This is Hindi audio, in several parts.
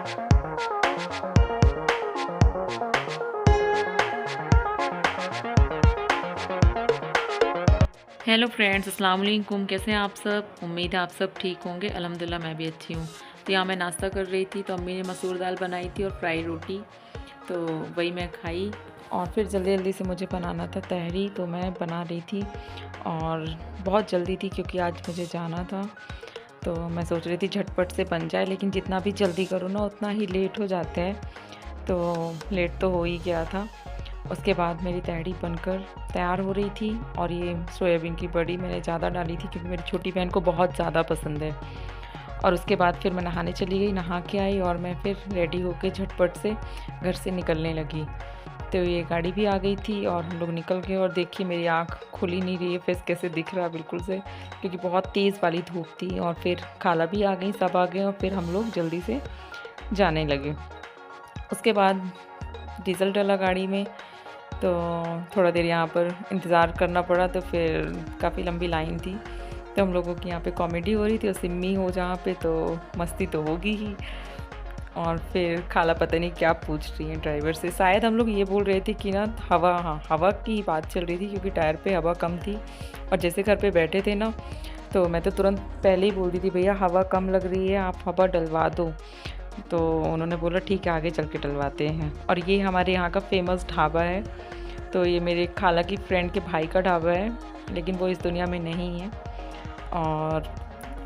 हेलो फ्रेंड्स, अस्सलाम वालेकुम। कैसे हैं आप सब? उम्मीद है आप सब ठीक होंगे। अल्हम्दुलिल्लाह मैं भी अच्छी हूँ। तो यहाँ मैं नाश्ता कर रही थी, तो अम्मी ने मसूर दाल बनाई थी और फ्राई रोटी, तो वही मैं खाई। और फिर जल्दी जल्दी से मुझे बनाना था तहरी, तो मैं बना रही थी और बहुत जल्दी थी क्योंकि आज मुझे जाना था। तो मैं सोच रही थी झटपट से बन जाए, लेकिन जितना भी जल्दी करूँ ना उतना ही लेट हो जाते हैं, तो लेट तो हो ही गया था। उसके बाद मेरी तहरी बनकर तैयार हो रही थी और ये सोयाबीन की बड़ी मैंने ज़्यादा डाली थी क्योंकि मेरी छोटी बहन को बहुत ज़्यादा पसंद है। और उसके बाद फिर मैं नहाने चली गई, नहा के आई और मैं फिर रेडी होके झटपट से घर से निकलने लगी। तो ये गाड़ी भी आ गई थी और हम लोग निकल गए। और देखिए मेरी आँख खुल ही नहीं रही है, फेस कैसे दिख रहा है बिल्कुल से, क्योंकि बहुत तेज़ वाली धूप थी। और फिर खाला भी आ गई, सब आ गए और फिर हम लोग जल्दी से जाने लगे। उसके बाद डीज़ल डला गाड़ी में, तो थोड़ा देर यहाँ पर इंतज़ार करना पड़ा, तो फिर काफ़ी लंबी लाइन थी। तो हम लोगों की यहाँ पे कॉमेडी हो रही थी और सिम्मी हो जहाँ पे, तो मस्ती तो होगी ही। और फिर खाला पता नहीं क्या पूछ रही हैं ड्राइवर से, शायद हम लोग ये बोल रहे थे कि ना हवा, हाँ हवा की बात चल रही थी क्योंकि टायर पे हवा कम थी। और जैसे घर पे बैठे थे ना, तो मैं तो तुरंत पहले ही बोल दी थी भैया हवा कम लग रही है, आप हवा डलवा दो। तो उन्होंने बोला ठीक है आगे चल के डलवाते हैं। और ये हमारे यहाँ का फेमस ढाबा है। तो ये मेरे खाला की फ्रेंड के भाई का ढाबा है, लेकिन वो इस दुनिया में नहीं है। और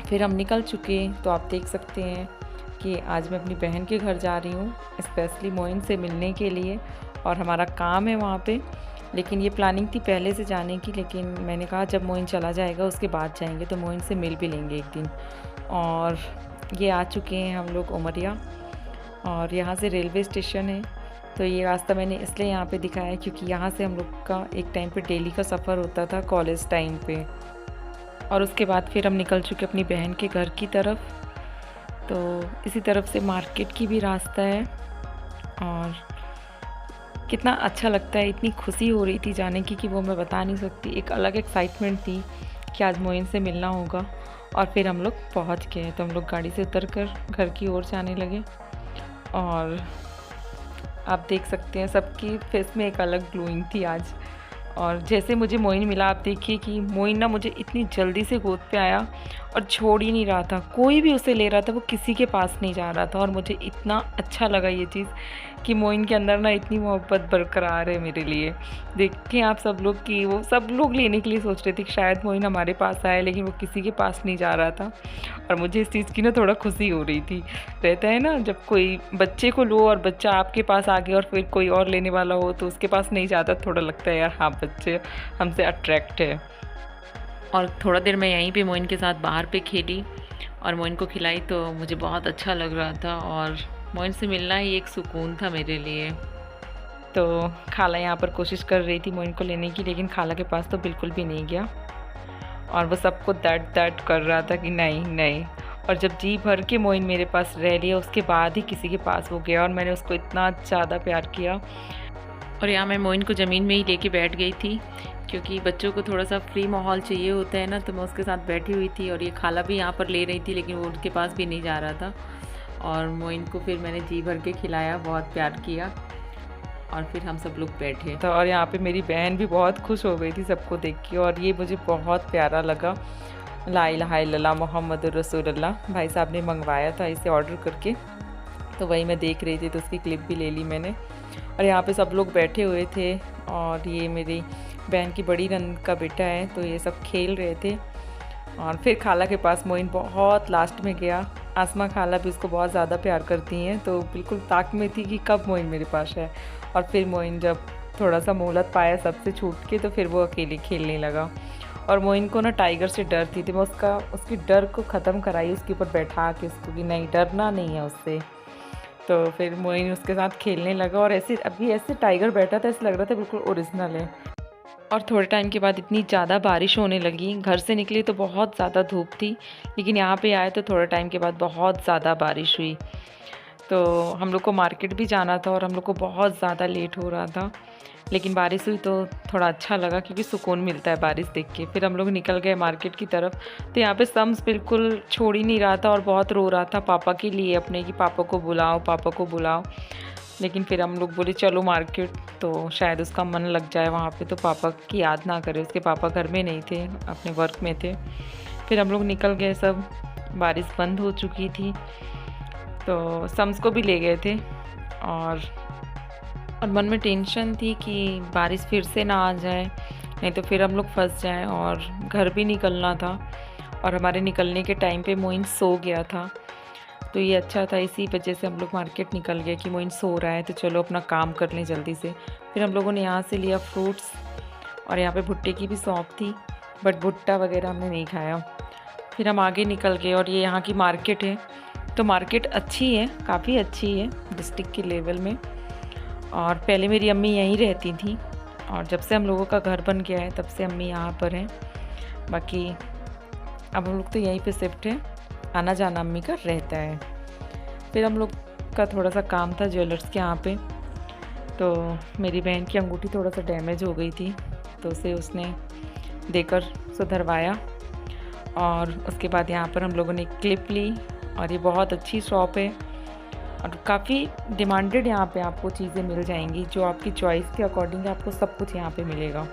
फिर हम निकल चुके, तो आप देख सकते हैं कि आज मैं अपनी बहन के घर जा रही हूँ स्पेशली मोइन से मिलने के लिए। और हमारा काम है वहाँ पे, लेकिन ये प्लानिंग थी पहले से जाने की, लेकिन मैंने कहा जब मोइन चला जाएगा उसके बाद जाएंगे, तो मोइन से मिल भी लेंगे एक दिन। और ये आ चुके हैं हम लोग उमरिया, और यहाँ से रेलवे स्टेशन है। तो ये रास्ता मैंने इसलिए यहाँ पे दिखाया है क्योंकि यहाँ से हम लोग का एक टाइम पे डेली का सफ़र होता था कॉलेज टाइम पे। और उसके बाद फिर हम निकल चुके अपनी बहन के घर की तरफ। तो इसी तरफ से मार्केट की भी रास्ता है। और कितना अच्छा लगता है, इतनी खुशी हो रही थी जाने की कि वो मैं बता नहीं सकती। एक अलग एक्साइटमेंट थी कि आज मोइन से मिलना होगा। और फिर हम लोग पहुँच गए, तो हम लोग गाड़ी से उतर कर घर की ओर जाने लगे। और आप देख सकते हैं सबकी फेस में एक अलग ग्लोइंग थी आज। और जैसे मुझे मोइन मिला, आप देखिए कि मोइन ना मुझे इतनी जल्दी से गोद पे आया और छोड़ ही नहीं रहा था। कोई भी उसे ले रहा था, वो किसी के पास नहीं जा रहा था। और मुझे इतना अच्छा लगा ये चीज़ कि मोइन के अंदर ना इतनी मोहब्बत बरकरार है मेरे लिए। देखें आप सब लोग कि वो सब लोग लेने के लिए सोच रहे थे कि शायद मोइन हमारे पास आए, लेकिन वो किसी के पास नहीं जा रहा था। और मुझे इस चीज़ की ना थोड़ा खुशी हो रही थी। रहता है ना जब कोई बच्चे को लो और बच्चा आपके पास आ गया और फिर कोई और लेने वाला हो तो उसके पास नहीं जाता, थोड़ा लगता है यार हाँ बच्चे हमसे अट्रैक्ट है। और थोड़ा देर मैं यहीं पे मोइन के साथ बाहर पे खेली और मोइन को खिलाई, तो मुझे बहुत अच्छा लग रहा था। और मोइन से मिलना ही एक सुकून था मेरे लिए। तो खाला यहाँ पर कोशिश कर रही थी मोइन को लेने की, लेकिन खाला के पास तो बिल्कुल भी नहीं गया। और वो सबको दैट कर रहा था कि नहीं नहीं। और जब जी भर के मोइन मेरे पास रह लिया उसके बाद ही किसी के पास वो गया, और मैंने उसको इतना ज़्यादा प्यार किया। और यहाँ मैं मोइन को ज़मीन में ही लेके बैठ गई थी क्योंकि बच्चों को थोड़ा सा फ्री माहौल चाहिए होता है ना, तो मैं उसके साथ बैठी हुई थी। और ये खाला भी यहाँ पर ले रही थी, लेकिन वो उनके पास भी नहीं जा रहा था। और मोइन को फिर मैंने जी भर के खिलाया, बहुत प्यार किया, और फिर हम सब लोग बैठे। तो और यहाँ पे मेरी बहन भी बहुत खुश हो गई थी सबको देख के, और ये मुझे बहुत प्यारा लगा। ला इलाहा इल्लल्लाह मोहम्मद रसूलुल्लाह भाई साहब ने मंगवाया था इसे ऑर्डर करके, तो वही मैं देख रही थी, तो उसकी क्लिप भी ले ली मैंने। और यहाँ पे सब लोग बैठे हुए थे, और ये मेरी बहन की बड़ी नंद का बेटा है, तो ये सब खेल रहे थे। और फिर खाला के पास मोइन बहुत लास्ट में गया। आसमा खाला भी उसको बहुत ज़्यादा प्यार करती हैं, तो बिल्कुल ताक में थी कि कब मोइन मेरे पास है। और फिर मोइन जब थोड़ा सा मोहलत पाया सबसे छूट के, तो फिर वो अकेले खेलने लगा। और मोइन को ना टाइगर से डर थी, तो मैं उसकी डर को ख़त्म कराई उसके ऊपर बैठा के उसको कि नहीं डरना नहीं है उससे। तो फिर मोइन उसके साथ खेलने लगा, और ऐसे टाइगर बैठा था, ऐसे लग रहा था बिल्कुल ओरिजिनल है। और थोड़े टाइम के बाद इतनी ज़्यादा बारिश होने लगी, घर से निकली तो बहुत ज़्यादा धूप थी, लेकिन यहाँ पे आए तो थोड़े टाइम के बाद बहुत ज़्यादा बारिश हुई। तो हम लोग को मार्केट भी जाना था और हम लोग को बहुत ज़्यादा लेट हो रहा था, लेकिन बारिश हुई तो थोड़ा अच्छा लगा क्योंकि सुकून मिलता है बारिश देख के। फिर हम लोग निकल गए मार्केट की तरफ। तो यहाँ पे शम्स बिल्कुल छोड़ ही नहीं रहा था और बहुत रो रहा था पापा के लिए अपने, कि पापा को बुलाओ, पापा को बुलाओ। लेकिन फिर हम लोग बोले चलो मार्केट, तो शायद उसका मन लग जाए वहाँ पे, तो पापा की याद ना करे। उसके पापा घर में नहीं थे, अपने वर्क में थे। फिर हम लोग निकल गए सब, बारिश बंद हो चुकी थी। तो शम्स को भी ले गए थे और मन में टेंशन थी कि बारिश फिर से ना आ जाए, नहीं तो फिर हम लोग फंस जाएं। और घर भी निकलना था और हमारे निकलने के टाइम पे मोइन सो गया था, तो ये अच्छा था। इसी वजह से हम लोग मार्केट निकल गए कि मोइन सो रहा है तो चलो अपना काम कर लें जल्दी से। फिर हम लोगों ने यहाँ से लिया फ्रूट्स, और यहाँ पे भुट्टे की भी शॉप थी, बट भुट्टा वगैरह हमने नहीं खाया। फिर हम आगे निकल गए और ये यहाँ की मार्केट है। तो मार्केट अच्छी है, काफ़ी अच्छी है डिस्ट्रिक्ट के लेवल में। और पहले मेरी अम्मी यहीं रहती थी, और जब से हम लोगों का घर बन गया है तब से अम्मी यहाँ पर हैं। बाकी अब हम लोग तो यहीं पे शिफ्ट है, आना जाना अम्मी का रहता है। फिर हम लोग का थोड़ा सा काम था ज्वेलर्स के यहाँ पे। तो मेरी बहन की अंगूठी थोड़ा सा डैमेज हो गई थी, तो उसे उसने देकर सुधरवाया। और उसके बाद यहाँ पर हम लोगों ने क्लिप ली, और ये बहुत अच्छी शॉप है और काफ़ी डिमांडेड। यहाँ पे आपको चीज़ें मिल जाएंगी जो आपकी चॉइस के अकॉर्डिंग आपको सब कुछ यहाँ पे मिलेगा।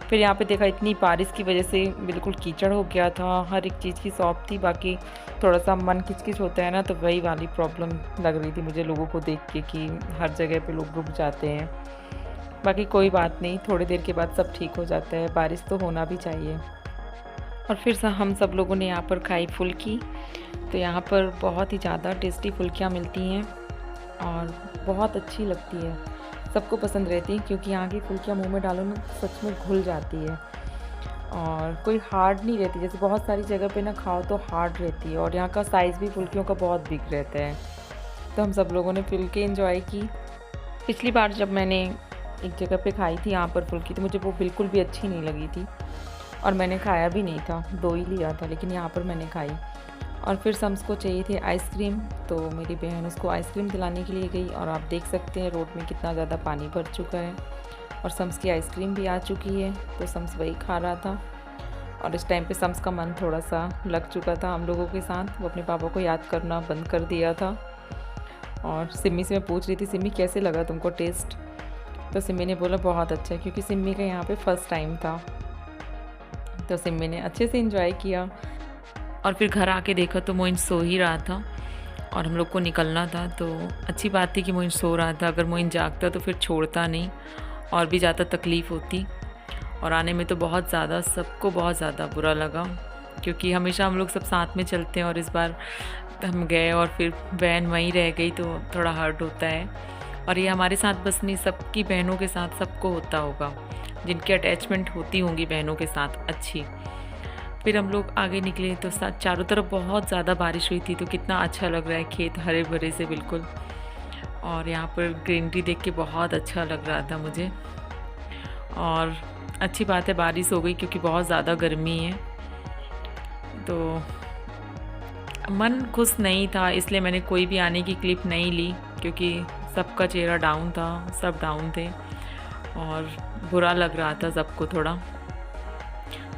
फिर यहाँ पे देखा, इतनी बारिश की वजह से बिल्कुल कीचड़ हो गया था, हर एक चीज़ की शॉप थी। बाकी थोड़ा सा मन किचकिच होता है ना, तो वही वाली प्रॉब्लम लग रही थी मुझे लोगों को देख के कि हर जगह पे लोग रुक जाते हैं। बाकी कोई बात नहीं, थोड़ी देर के बाद सब ठीक हो जाता है, बारिश तो होना भी चाहिए। और फिर हम सब लोगों ने यहाँ पर खाई फुल्की। तो यहाँ पर बहुत ही ज़्यादा टेस्टी फुल्कियाँ मिलती हैं और बहुत अच्छी लगती है, सबको पसंद रहती है, क्योंकि यहाँ की फुल्कियाँ मुंह में डालो ना सच में घुल जाती है और कोई हार्ड नहीं रहती। जैसे बहुत सारी जगह पे ना खाओ तो हार्ड रहती है, और यहाँ का साइज़ भी फुल्कियों का बहुत बिग रहता है। तो हम सब लोगों ने फुल्की एंजॉय की। पिछली बार जब मैंने एक जगह पे खाई थी यहाँ पर फुल्की, तो मुझे वो बिल्कुल भी अच्छी नहीं लगी थी और मैंने खाया भी नहीं था, 2 ही लिया था, लेकिन यहाँ पर मैंने खाई। और फिर शम्स को चाहिए थे आइसक्रीम, तो मेरी बहन उसको आइसक्रीम दिलाने के लिए गई, और आप देख सकते हैं रोड में कितना ज़्यादा पानी भर चुका है और शम्स की आइसक्रीम भी आ चुकी है। तो शम्स वही खा रहा था, और इस टाइम पे शम्स का मन थोड़ा सा लग चुका था हम लोगों के साथ। वो अपने पापा को याद करना बंद कर दिया था। और सिम्मी से मैं पूछ रही थी, सिम्मी कैसे लगा तुमको टेस्ट? तो सिम्मी ने बोला बहुत अच्छा है, क्योंकि सिम्मी का यहाँ पे फर्स्ट टाइम था। तो सिम्मी ने अच्छे से एंजॉय किया। और फिर घर आके देखा तो मोइन सो ही रहा था और हम लोग को निकलना था। तो अच्छी बात थी कि मोइन सो रहा था, अगर मोइन जागता तो फिर छोड़ता नहीं और भी ज़्यादा तकलीफ़ होती। और आने में तो बहुत ज़्यादा, सबको बहुत ज़्यादा बुरा लगा, क्योंकि हमेशा हम लोग सब साथ में चलते हैं और इस बार हम गए और फिर बहन वहीं रह गई, तो थोड़ा हर्ट होता है। और ये हमारे साथ बस नहीं, सबकी बहनों के साथ सबको होता होगा, जिनकी अटैचमेंट होती होंगी बहनों के साथ अच्छी। फिर हम लोग आगे निकले तो चारों तरफ बहुत ज़्यादा बारिश हुई थी, तो कितना अच्छा लग रहा है, खेत हरे भरे से बिल्कुल। और यहाँ पर ग्रीनरी देख के बहुत अच्छा लग रहा था मुझे। और अच्छी बात है बारिश हो गई, क्योंकि बहुत ज़्यादा गर्मी है। तो मन खुश नहीं था, इसलिए मैंने कोई भी आने की क्लिप नहीं ली, क्योंकि सबका चेहरा डाउन था, सब डाउन थे और बुरा लग रहा था सबको थोड़ा।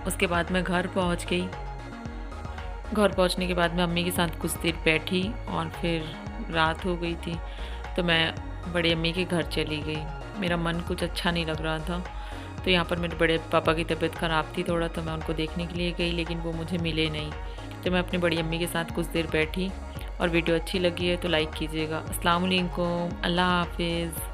उसके बाद मैं घर पहुंच गई। घर पहुंचने के बाद मैं अम्मी के साथ कुछ देर बैठी और फिर रात हो गई थी, तो मैं बड़ी अम्मी के घर चली गई। मेरा मन कुछ अच्छा नहीं लग रहा था, तो यहाँ पर मेरे बड़े पापा की तबीयत ख़राब थी थोड़ा, तो मैं उनको देखने के लिए गई, लेकिन वो मुझे मिले नहीं। तो मैं अपनी बड़ी अम्मी के साथ कुछ देर बैठी। और वीडियो अच्छी लगी है तो लाइक कीजिएगा। अस्सलाम वालेकुम, अल्लाह हाफिज़।